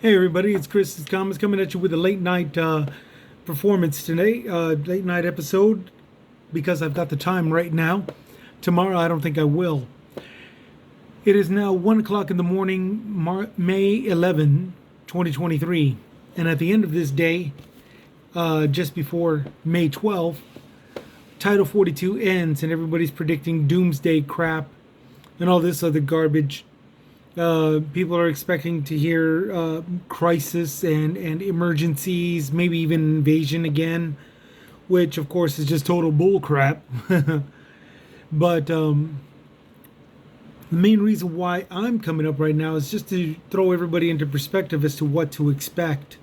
Hey everybody, it's Chris's Comments coming at you with a late night performance today, late night episode because I've got the time right now. Tomorrow I don't think I will. It is now 1 o'clock in the morning, May 11, 2023. And at the end of this day, just before May 12th, Title 42 ends and everybody's predicting doomsday crap and all this other garbage. People are expecting to hear crisis and emergencies, maybe even invasion again, which of course is just total bull crap. But the main reason why I'm coming up right now is just to throw everybody into perspective as to what to expect.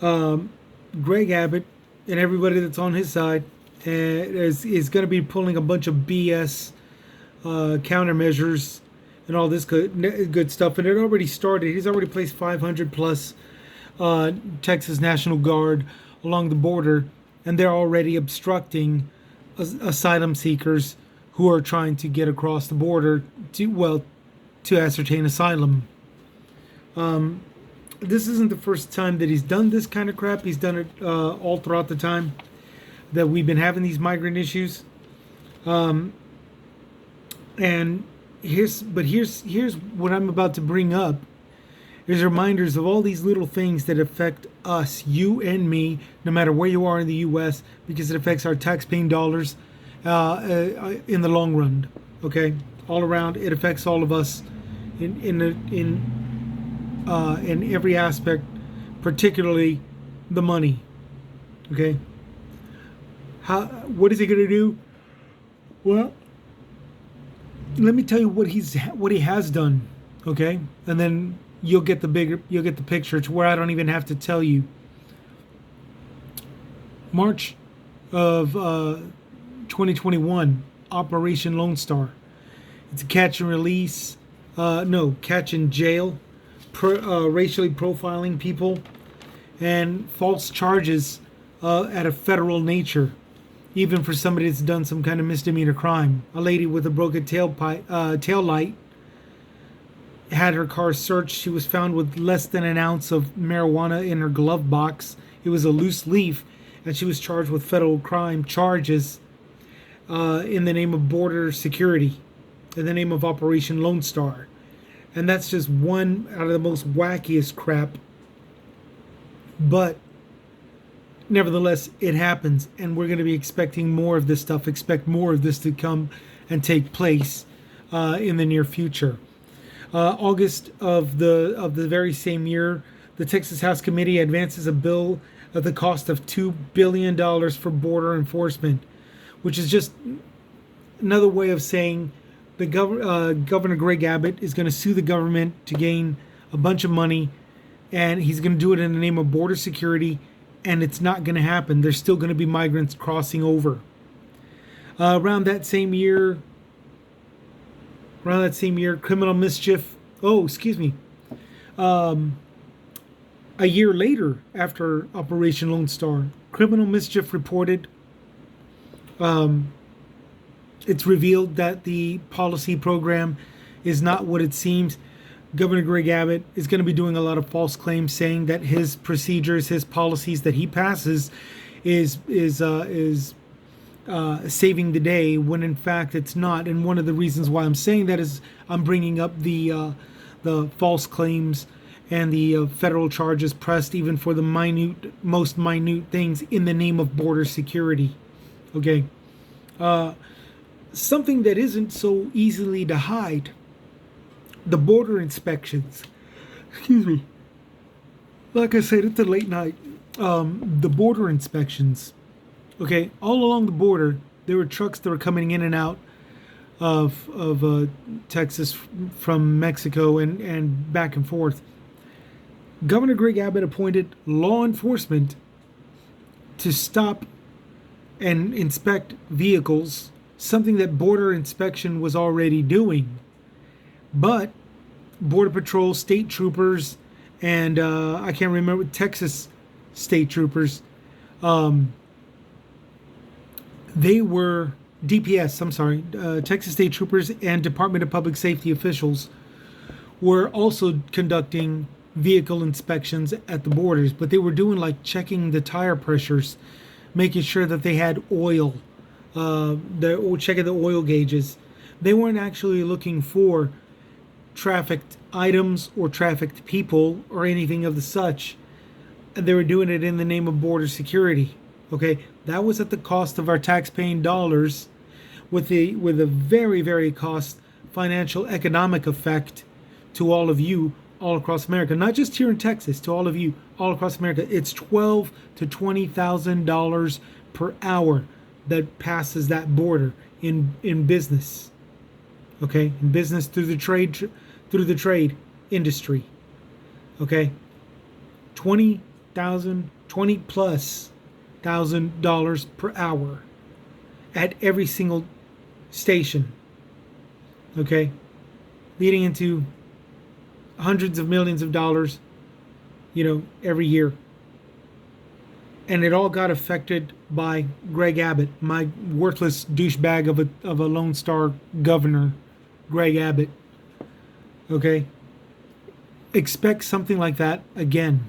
Greg Abbott and everybody that's on his side is going to be pulling a bunch of BS countermeasures and all this good stuff, and it already started. He's already placed 500 plus Texas National Guard along the border, and they're already obstructing asylum seekers who are trying to get across the border to ascertain asylum. This isn't the first time that he's done this kind of crap. He's done it all throughout the time that we've been having these migrant issues, and here's what I'm about to bring up. There's reminders of all these little things that affect us, you and me, no matter where you are in the U.S., because it affects our tax-paying dollars in the long run. Okay, all around, it affects all of us in every aspect, particularly the money. Okay, what is he gonna do? Well, let me tell you what he has done, okay? And then you'll get the picture to where I don't even have to tell you. March of 2021, Operation Lone Star. It's a catch and release, catch and jail, racially profiling people, and false charges at a federal nature. Even for somebody that's done some kind of misdemeanor crime. A lady with a broken tail light had her car searched. She was found with less than an ounce of marijuana in her glove box. It was a loose leaf, and she was charged with federal crime charges in the name of border security, in the name of Operation Lone Star. And that's just one out of the most wackiest crap. But nevertheless, it happens, and we're going to be expecting more of this stuff. Expect more of this to come and take place in the near future. August of the very same year, the Texas House Committee advances a bill at the cost of $2 billion for border enforcement, which is just another way of saying the Governor Greg Abbott is going to sue the government to gain a bunch of money, and he's going to do it in the name of border security. And it's not going to happen. There's still going to be migrants crossing over. Around that same year, criminal mischief. Oh, excuse me. A year later, after Operation Lone Star, criminal mischief reported. It's revealed that the policy program is not what it seems. Governor Greg Abbott is going to be doing a lot of false claims, saying that his procedures, his policies that he passes, is saving the day, when in fact it's not. And one of the reasons why I'm saying that is I'm bringing up the false claims and the federal charges pressed, even for the most minute things, in the name of border security. Okay, something that isn't so easily to hide. The border inspections. Excuse me. Like I said, it's a late night. The border inspections. Okay, all along the border, there were trucks that were coming in and out of Texas from Mexico and back and forth. Governor Greg Abbott appointed law enforcement to stop and inspect vehicles, something that border inspection was already doing. But Border Patrol, state troopers, and I can't remember, Texas state troopers, they were DPS, I'm sorry, Texas state troopers and Department of Public Safety officials were also conducting vehicle inspections at the borders, but they were doing like checking the tire pressures, making sure that they had oil, checking the oil gauges. They weren't actually looking for trafficked items or trafficked people or anything of the such. They were doing it in the name of border security. Okay, that was at the cost of our tax-paying dollars, with a very, very cost financial economic effect to all of you all across America, not just here in Texas, to all of you all across America. It's $12,000 to $20,000 per hour that passes that border in business. Okay, in business through the trade industry. Okay, 20 plus $1,000 per hour at every single station. Okay, leading into hundreds of millions of dollars, every year. And it all got affected by Greg Abbott, my worthless douchebag of a Lone Star governor, Greg Abbott. Okay, expect something like that again.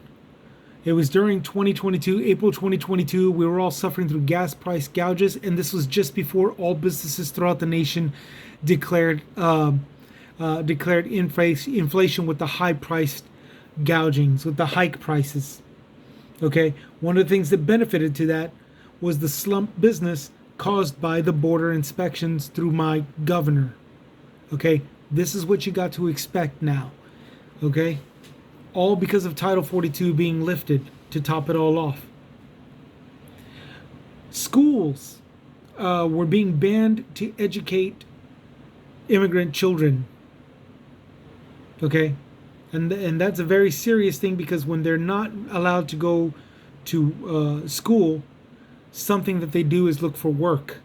It was during 2022, April 2022. We were all suffering through gas price gouges, and this was just before all businesses throughout the nation declared inflation with the high-priced gougings, with the hike prices. Okay, one of the things that benefited to that was the slump business caused by the border inspections through my governor. Okay, this is what you got to expect now. Okay, all because of Title 42 being lifted to top it all off. Schools were being banned to educate immigrant children. Okay, and that's a very serious thing, because when they're not allowed to go to school, something that they do is look for work.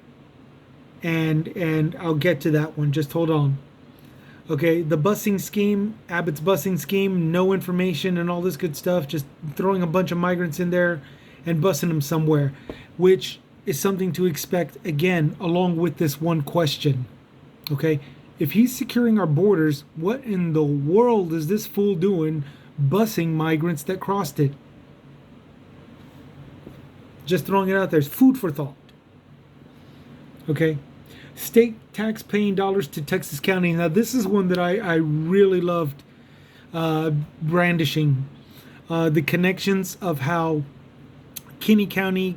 And I'll get to that one. Just hold on. Okay, the busing scheme, Abbott's busing scheme, no information and all this good stuff, just throwing a bunch of migrants in there and busing them somewhere, which is something to expect again, along with this one question. Okay, if he's securing our borders, what in the world is this fool doing busing migrants that crossed it? Just throwing it out there. It's food for thought. Okay. State tax paying dollars to Texas County. Now, this is one that I really loved brandishing. The connections of how Kennedy County,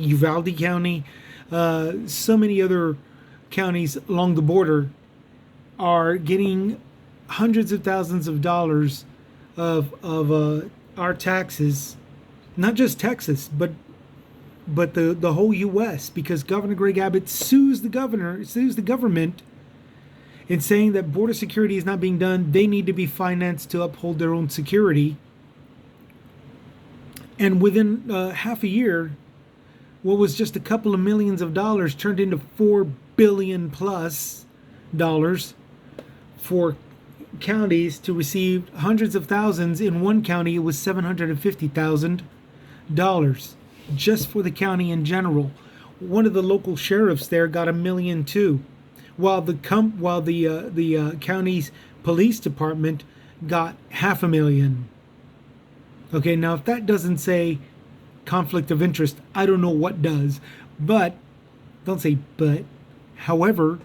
Uvalde County, so many other counties along the border are getting hundreds of thousands of dollars of our taxes, not just Texas, but the whole U.S., because Governor Greg Abbott sues the government in saying that border security is not being done. They need to be financed to uphold their own security. And within half a year, what was just a couple of millions of dollars turned into $4 billion plus dollars for counties to receive hundreds of thousands. In one county, it was $750,000 just for the county in general. One of the local sheriffs there got $1 million too, while the county's police department got $500,000. Okay, now if that doesn't say conflict of interest, I don't know what does. But don't say but. However,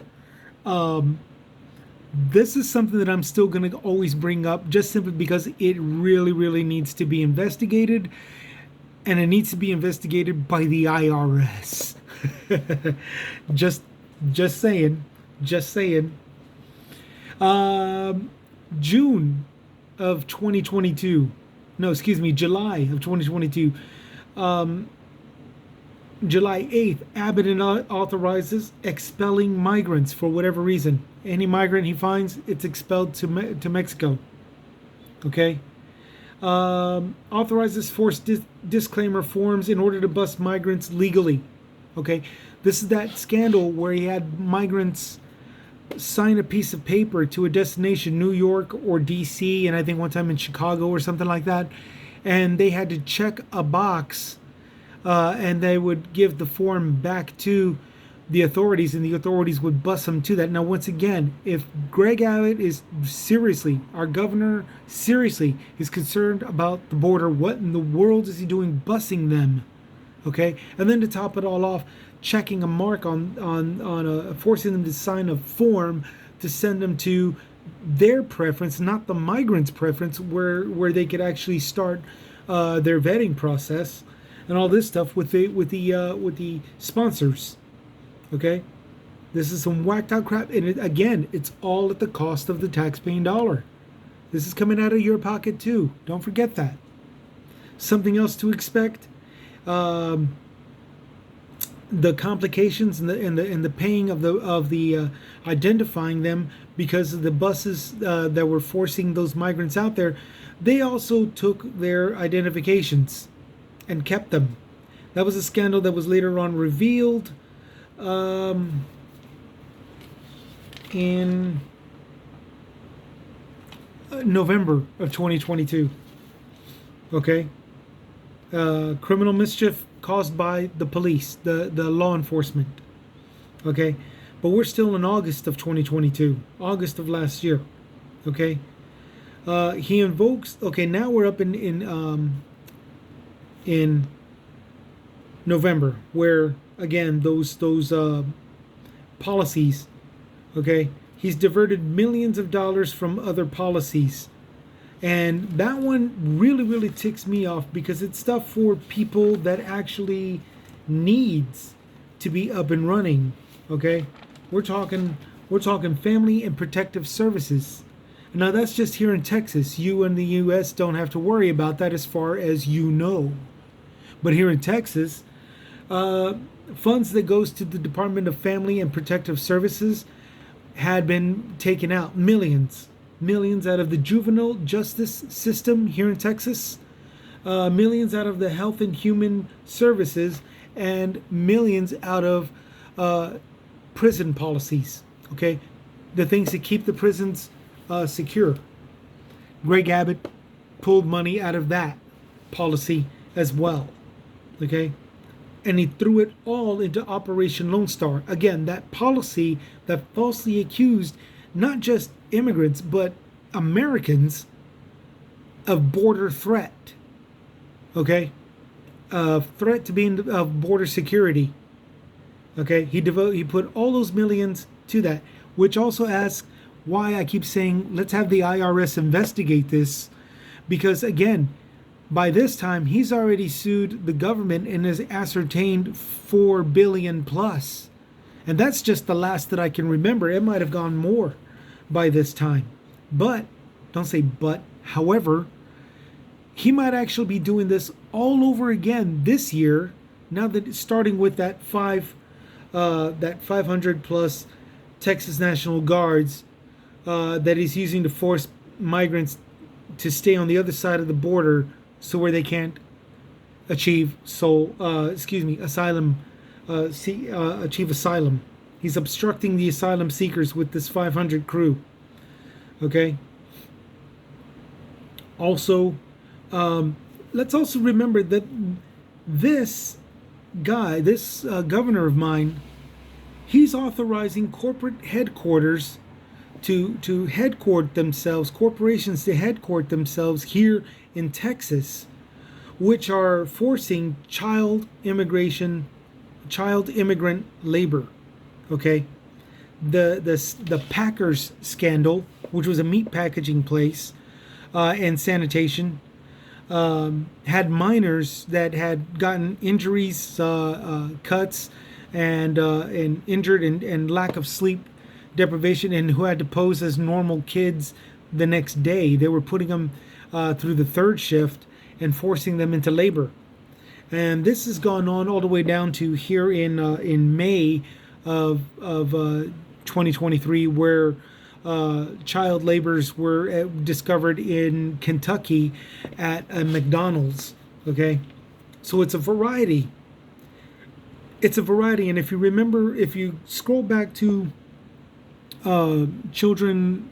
this is something that I'm still going to always bring up, just simply because it really, really needs to be investigated. And it needs to be investigated by the IRS. just saying. June of 2022. No, excuse me, July of 2022. July 8th, Abbott authorizes expelling migrants for whatever reason. Any migrant he finds, it's expelled to Mexico. Okay? Authorizes forced disclaimer forms in order to bus migrants legally. Okay, this is that scandal where he had migrants sign a piece of paper to a destination, New York or DC, and I think one time in Chicago or something like that, and they had to check a box, and they would give the form back to the authorities, and the authorities would bust them to that. Now, once again, if Greg Abbott is seriously, our governor seriously is concerned about the border, what in the world is he doing busing them? Okay, and then to top it all off, checking a mark on forcing them to sign a form to send them to their preference, not the migrants' preference, where they could actually start their vetting process and all this stuff with the sponsors. Okay, this is some whacked out crap, and again, it's all at the cost of the taxpaying dollar. This is coming out of your pocket too. Don't forget that. Something else to expect: the complications and the paying of the identifying them, because of the buses that were forcing those migrants out there. They also took their identifications and kept them. That was a scandal that was later on revealed in November of 2022. Okay, criminal mischief caused by the police, the law enforcement. Okay, but we're still in August of 2022, August of last year. Okay, he invokes. Okay, now we're up in November, where again those policies. Okay, he's diverted millions of dollars from other policies, and that one really ticks me off, because it's stuff for people that actually needs to be up and running. Okay, we're talking family and protective services. Now that's just here in Texas. You in the U.S. don't have to worry about that, as far as you know. But here in Texas, funds that goes to the Department of Family and Protective Services had been taken out. Millions out of the juvenile justice system here in Texas, millions out of the Health and Human Services, and millions out of prison policies. Okay, the things that keep the prisons secure. Greg Abbott pulled money out of that policy as well. Okay, and he threw it all into Operation Lone Star. Again, that policy that falsely accused not just immigrants but Americans of border threat. Okay, threat to being of border security. Okay, he put all those millions to that, which also asks why I keep saying let's have the IRS investigate this, because again, by this time he's already sued the government and has ascertained $4 billion plus, and that's just the last that I can remember. It might have gone more by this time, but don't say but. However, he might actually be doing this all over again this year. Now that it's starting with that 500 plus Texas National Guards that he's using to force migrants to stay on the other side of the border, so where they can't achieve asylum. Achieve asylum. He's obstructing the asylum seekers with this 500 crew. Okay. Also, let's also remember that this guy, this governor of mine, he's authorizing corporate headquarters to headquarter themselves, corporations to headquarter themselves here in Texas, which are forcing child immigrant labor. Okay, the Packers scandal, which was a meat packaging place and sanitation, had minors that had gotten injuries, cuts, and injured, and lack of sleep deprivation, and who had to pose as normal kids the next day. They were putting them through the third shift and forcing them into labor. And this has gone on all the way down to here in May of 2023, where child laborers were discovered in Kentucky at a McDonald's. Okay, so it's a variety. And if you remember, if you scroll back to children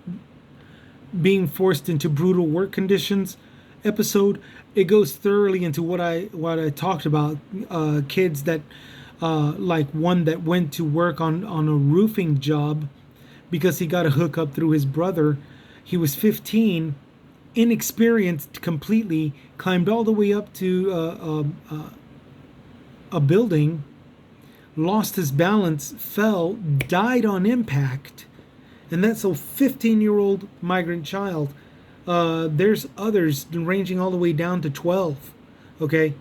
being forced into brutal work conditions episode, it goes thoroughly into what I talked about. Kids that like one that went to work on a roofing job because he got a hookup through his brother. He was 15, inexperienced completely, climbed all the way up to a building, lost his balance, fell, died on impact. And that's a 15-year-old migrant child. There's others ranging all the way down to 12. Okay,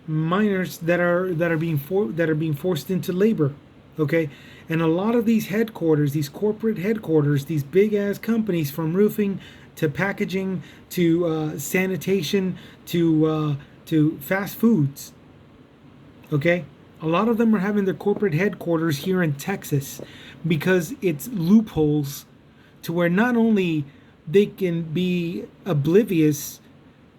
minors that are being forced into labor. Okay, and a lot of these headquarters, these corporate headquarters, these big ass companies, from roofing to packaging to sanitation to fast foods. Okay, a lot of them are having their corporate headquarters here in Texas because it's loopholes to where not only they can be oblivious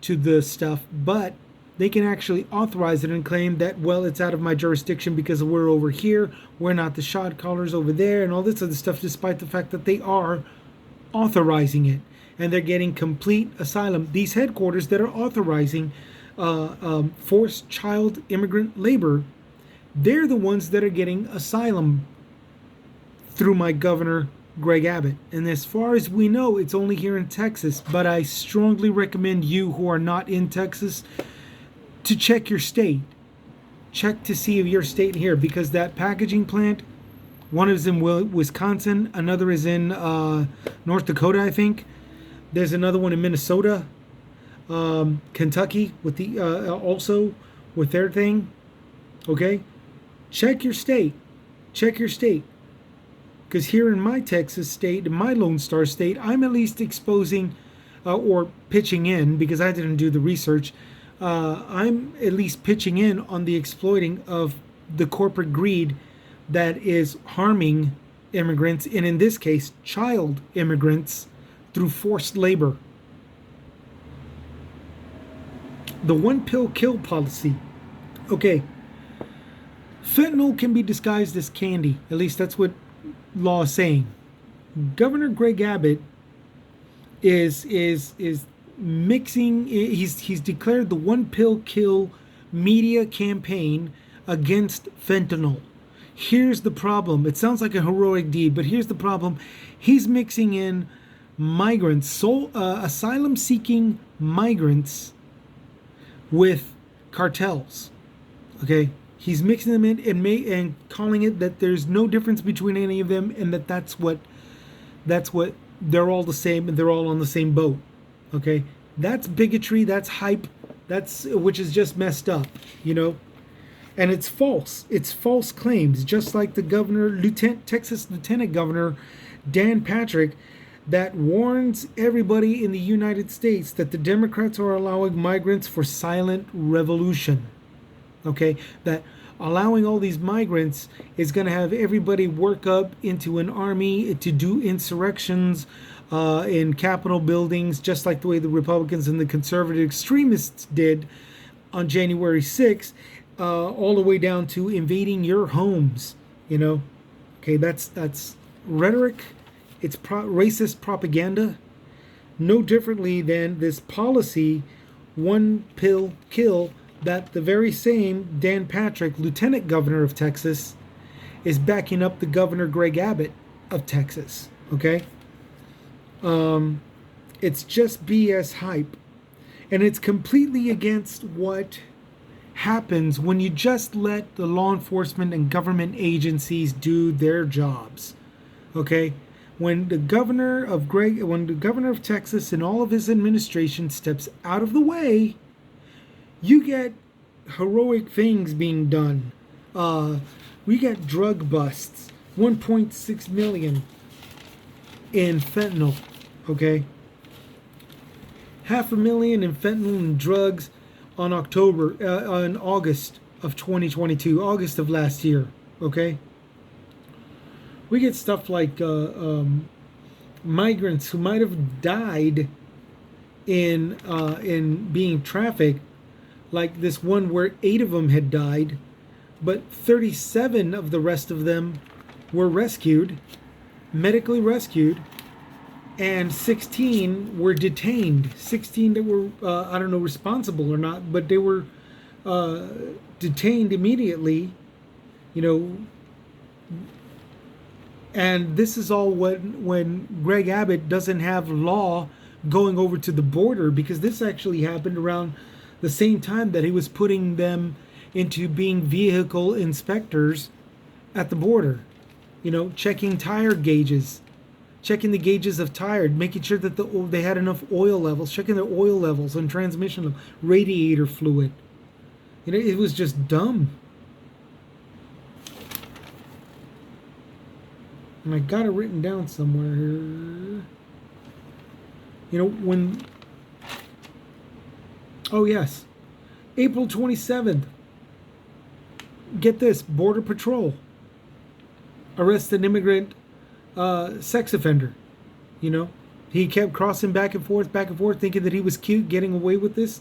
to the stuff, but they can actually authorize it and claim that, well, it's out of my jurisdiction because we're over here, we're not the shot callers over there, and all this other stuff, despite the fact that they are authorizing it. And they're getting complete asylum. These headquarters that are authorizing forced child immigrant labor, they're the ones that are getting asylum through my governor, Greg Abbott. And as far as we know, it's only here in Texas. But I strongly recommend you who are not in Texas to check your state. Check to see if your state here, because that packaging plant, one is in Wisconsin, another is in North Dakota, I think. There's another one in Minnesota, Kentucky with the also with their thing. Okay, check your state. Check your state. Because here in my Texas state, in my Lone Star state, I'm at least exposing or pitching in, because I didn't do the research. I'm at least pitching in on the exploiting of the corporate greed that is harming immigrants, and in this case, child immigrants, through forced labor. The one pill kill policy. Okay. Fentanyl can be disguised as candy. At least that's what law is saying. Governor Greg Abbott is mixing. He's declared the one pill kill media campaign against fentanyl. Here's the problem. It sounds like a heroic deed, but here's the problem. He's mixing in migrants, asylum-seeking migrants, with cartels. Okay, he's mixing them in and calling it that there's no difference between any of them, and that's what they're all the same and they're all on the same boat. Okay, that's bigotry. That's hype. Which is just messed up, you know. And it's false. It's false claims, just like the Texas Lieutenant Governor Dan Patrick, that warns everybody in the United States that the Democrats are allowing migrants for silent revolution. Okay, that allowing all these migrants is going to have everybody work up into an army to do insurrections in Capitol buildings, just like the way the Republicans and the conservative extremists did on January 6th, all the way down to invading your homes. You know, okay, that's rhetoric. It's racist propaganda, no differently than this policy, one pill kill, that the very same Dan Patrick, Lieutenant Governor of Texas, is backing up the Governor Greg Abbott of Texas. Okay, it's just BS hype, and it's completely against what happens when you just let the law enforcement and government agencies do their jobs. Okay. When the governor of Texas and all of his administration steps out of the way, you get heroic things being done. We get drug busts, 1.6 million in fentanyl. Okay, 500,000 in fentanyl and drugs on August of 2022, August of last year. Okay. We get stuff like migrants who might have died in being trafficked, like this one where 8 of them had died, but 37 of the rest of them were rescued, medically rescued, and 16 were detained. 16 that were, I don't know, responsible or not, but they were detained immediately You know, and this is all when Greg Abbott doesn't have law going over to the border, because this actually happened around the same time that he was putting them into being vehicle inspectors at the border. You know, checking tire gauges, checking the gauges of tire, making sure that they had enough oil levels, checking their oil levels and transmission level, radiator fluid. You know, it was just dumb. And I got it written down somewhere here. You know, when... Oh, yes. April 27th. Get this. Border Patrol arrest an immigrant sex offender. You know, he kept crossing back and forth, thinking that he was cute, getting away with this.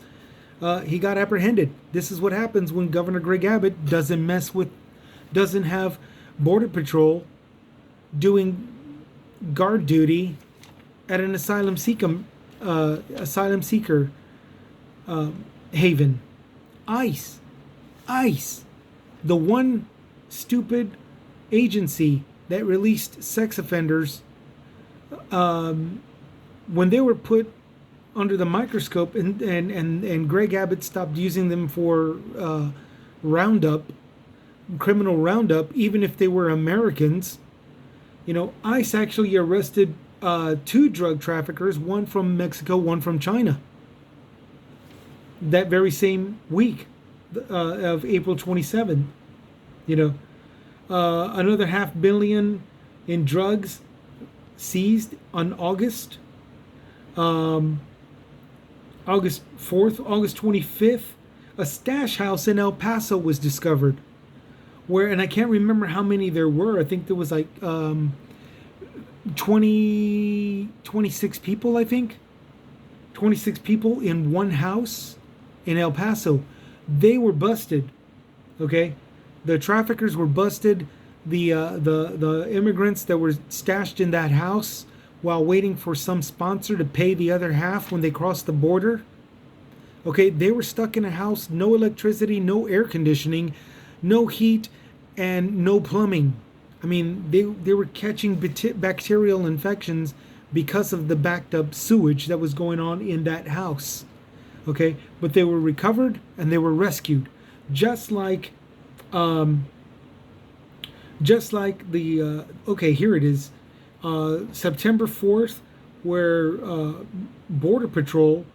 He got apprehended. This is what happens when Governor Greg Abbott doesn't have Border Patrol doing guard duty at an asylum seeker haven. ICE, the one stupid agency that released sex offenders when they were put under the microscope, and Greg Abbott stopped using them for criminal roundup, even if they were Americans. You know, ICE actually arrested 2 drug traffickers, one from Mexico, one from China, that very same week of April 27th. You know, another $500 million in drugs seized on August 4th, August 25th. A stash house in El Paso was discovered, and I can't remember how many there were. I think there was like 26 people, I think. 26 people in one house in El Paso. They were busted. Okay? The traffickers were busted. The immigrants that were stashed in that house while waiting for some sponsor to pay the other half when they crossed the border. Okay, they were stuck in a house, no electricity, no air conditioning, no heat, and no plumbing. I mean, they were catching bacterial infections because of the backed up sewage that was going on in that house. Okay, but they were recovered and they were rescued, just like the okay, here it is, September 4th, where Border Patrol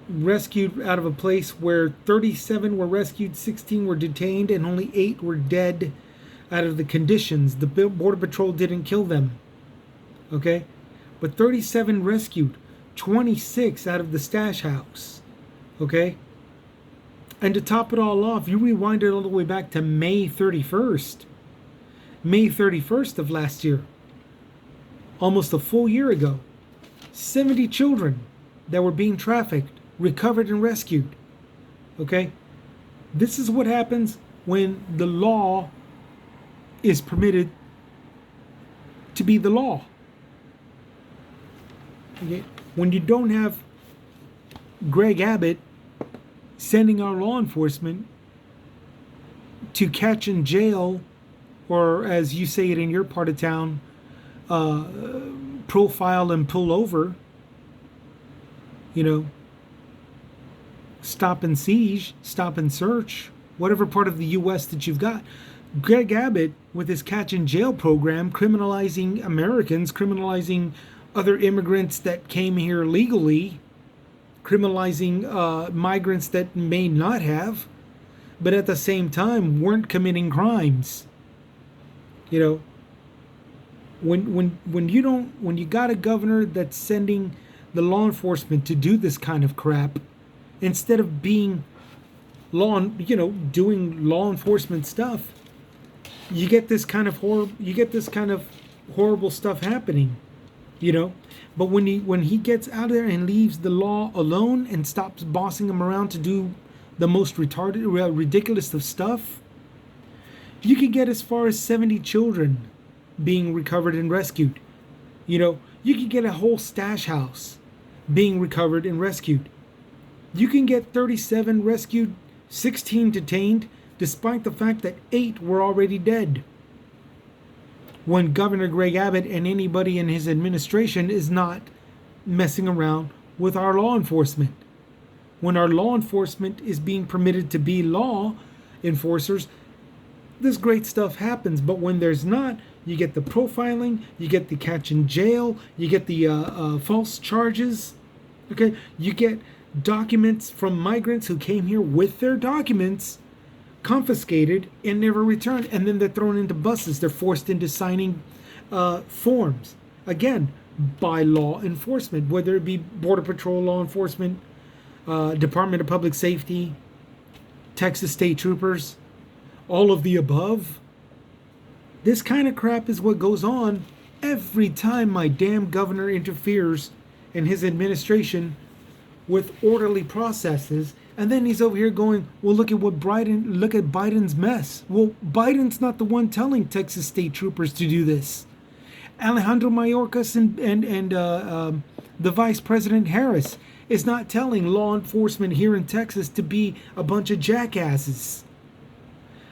rescued out of a place where 37 were rescued, 16 were detained, and only 8 were dead out of the conditions. The Border Patrol didn't kill them. Okay? But 37 rescued, 26 out of the stash house. Okay? And to top it all off, you rewind it all the way back to May 31st. May 31st of last year. Almost a full year ago. 70 children that were being trafficked, recovered and rescued. Okay? This is what happens when the law is permitted to be the law. Okay? When you don't have Greg Abbott sending our law enforcement to catch and jail, or as you say it in your part of town, profile and pull over, you know, stop and siege, stop and search, whatever part of the U.S. that you've got. Greg Abbott, with his catch and jail program, criminalizing Americans, criminalizing other immigrants that came here legally, criminalizing migrants that may not have, but at the same time weren't committing crimes. You know, when you got a governor that's sending the law enforcement to do this kind of crap, instead of being doing law enforcement stuff, you get this kind of horrible stuff happening, you know. But when he gets out of there and leaves the law alone and stops bossing them around to do the most ridiculous of stuff, you could get as far as 70 children being recovered and rescued. You know, you could get a whole stash house being recovered and rescued. You can get 37 rescued, 16 detained, despite the fact that 8 were already dead. When Governor Greg Abbott and anybody in his administration is not messing around with our law enforcement. When our law enforcement is being permitted to be law enforcers, this great stuff happens. But when there's not, you get the profiling, you get the catch and jail, you get the false charges. Okay, you get documents from migrants who came here with their documents confiscated and never returned, and then they're thrown into buses. They're forced into signing forms, again, by law enforcement, whether it be Border Patrol law enforcement, Department of Public Safety, Texas State Troopers, all of the above. This kind of crap is what goes on every time my damn governor interferes in his administration with orderly processes. And then he's over here going, well, look at Biden's mess. Well, Biden's not the one telling Texas State Troopers to do this. Alejandro Mayorkas and the Vice President Harris is not telling law enforcement here in Texas to be a bunch of jackasses.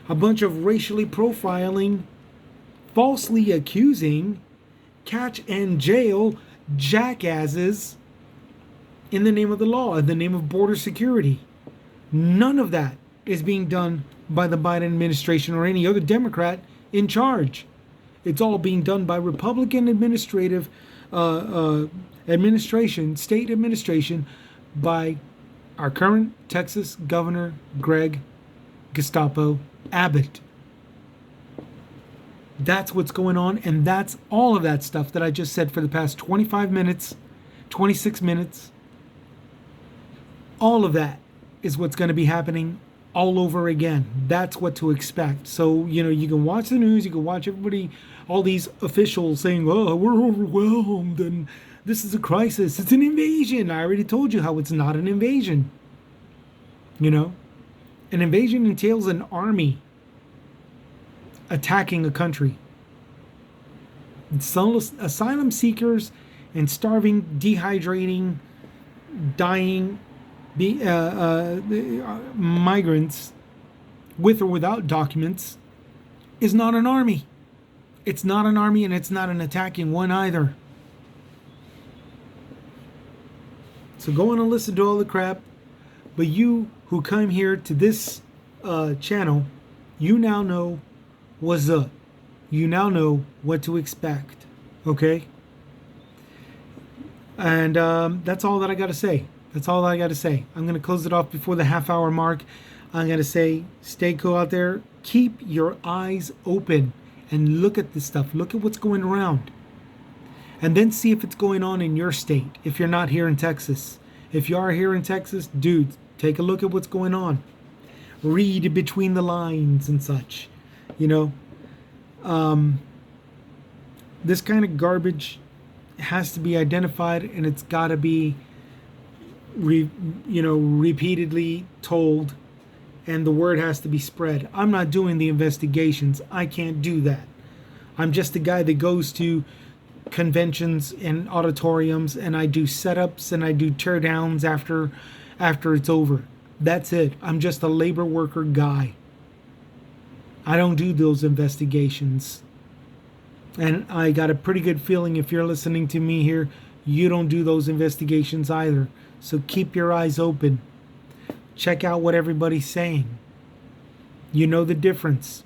A bunch of racially profiling, falsely accusing, catch and jail jackasses in the name of the law, in the name of border security. None of that is being done by the Biden administration or any other Democrat in charge. It's all being done by Republican administration, state administration, by our current Texas Governor Greg Gestapo Abbott. That's what's going on, and that's all of that stuff that I just said for the past 25 minutes, 26 minutes. All of that is what's going to be happening all over again. That's what to expect. So, you can watch the news, you can watch everybody, all these officials saying, oh, we're overwhelmed and this is a crisis. It's an invasion. I already told you how it's not an invasion. An invasion entails an army attacking a country. Asylum seekers and starving, dehydrating, dying migrants with or without documents is not an army. It's not an army, and it's not an attacking one either. So go on and listen to all the crap. But you who come here to this channel, you now know what's up. You now know what to expect. Okay? And that's all that I got to say. That's all I got to say. I'm going to close it off before the half-hour mark. I'm going to say, stay cool out there. Keep your eyes open and look at this stuff. Look at what's going around. And then see if it's going on in your state, if you're not here in Texas. If you are here in Texas, dude, take a look at what's going on. Read between the lines and such. This kind of garbage has to be identified, and it's got to be repeatedly told, and the word has to be spread. I'm not doing the investigations. I can't do that. I'm just a guy that goes to conventions and auditoriums, and I do setups and I do teardowns after it's over. That's it. I'm just a labor worker guy. I don't do those investigations. And I got a pretty good feeling, if you're listening to me here, you don't do those investigations either. So keep your eyes open. Check out what everybody's saying. You know the difference.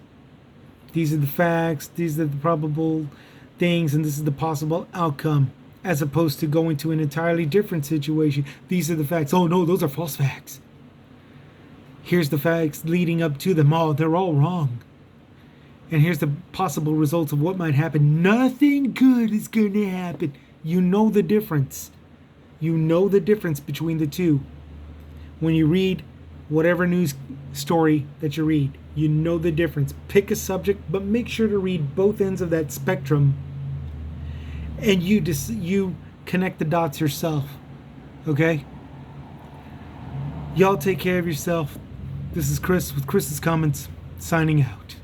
These are the facts, these are the probable things, and this is the possible outcome, as opposed to going to an entirely different situation. These are the facts. Oh no, those are false facts. Here's the facts leading up to them. Oh, they're all wrong. And here's the possible results of what might happen. Nothing good is going to happen. You know the difference. You know the difference between the two. When you read whatever news story that you read, you know the difference. Pick a subject, but make sure to read both ends of that spectrum. And you connect the dots yourself. Okay? Y'all take care of yourself. This is Chris with Chris's Comments, signing out.